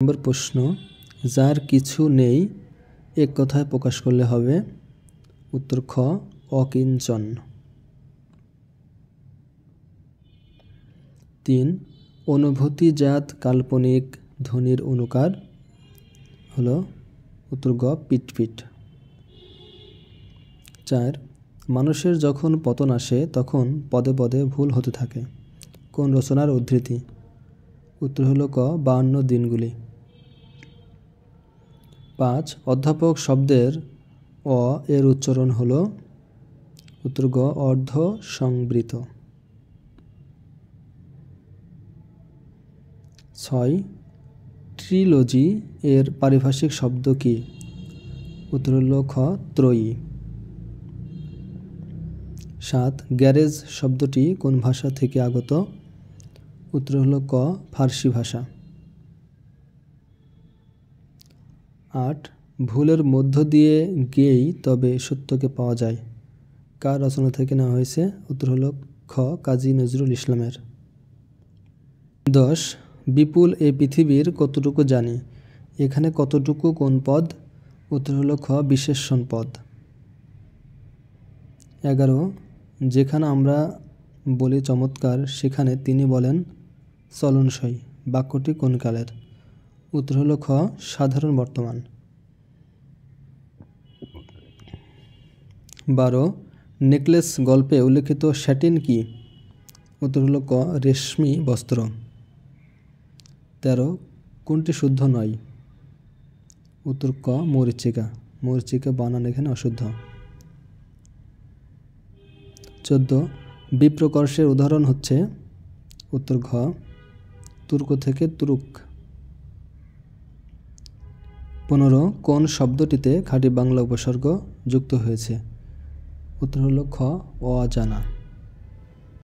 নম্বর প্রশ্ন, যার কিছু নেই এক কথায় প্রকাশ করলে হবে। উত্তর খ, অকিঞ্চন। 3, অনুভূতিজাত কাল্পনিক ধ্বনির অনুকার হলো। উত্তর গ, পিটপিট। 4, মানুষের যখন পতন আসে তখন পদে পদে ভুল হতে থাকে। কোন রচনার উদ্ধৃতি? উত্তর হলো ক, 52 দিনগুলি। 5, অধ্যাপক শব্দের অ এর উচ্চারণ হলো। উত্তর গ, অর্ধ সংবৃত। 6, ট্রিলজি এর পারিভাষিক শব্দ কি? উত্তর হলো খ, ত্রয়ী। 7, গ্যারেজ শব্দটি কোন ভাষা থেকে আগত? উত্তর হলো ক, ফার্সি ভাষা। 8, ভুলের মধ্য দিয়ে গিয়েই তবে সত্যকে পাওয়া যায়। কার রচনা থেকে নেওয়া হয়েছে? উত্তর হলো খ, কাজী নজরুল ইসলামের। 10, বিপুল এই পৃথিবীর কতটুকু জানি। এখানে কতটুকু কোন পদ? উত্তর হলো খ, বিশেষণ পদ। 11, যেখানে আমরা বলি চমৎকার সেখানে তিনি বলেন চলনসই। বাক্যটি কোন কালের? উত্তর হলো খ, সাধারণ বর্তমান। 12, নেকলেস গল্পে উল্লেখিত স্যাটিন কি? উত্তর হলো ক, রেশমি বস্ত্র। 13, কোনটি শুদ্ধ নয়? উত্তর ক, মরীচিকা। মরীচিকা বানান এখানে অশুদ্ধ। 14, বিপ্রকর্ষের উদাহরণ হচ্ছে। উত্তর ঘ, তুর্ক থেকে তুরুক। 15, কোন শব্দটিতে খাঁটি বাংলা উপসর্গ যুক্ত হয়েছে? উত্তর হলো খ, অজানা।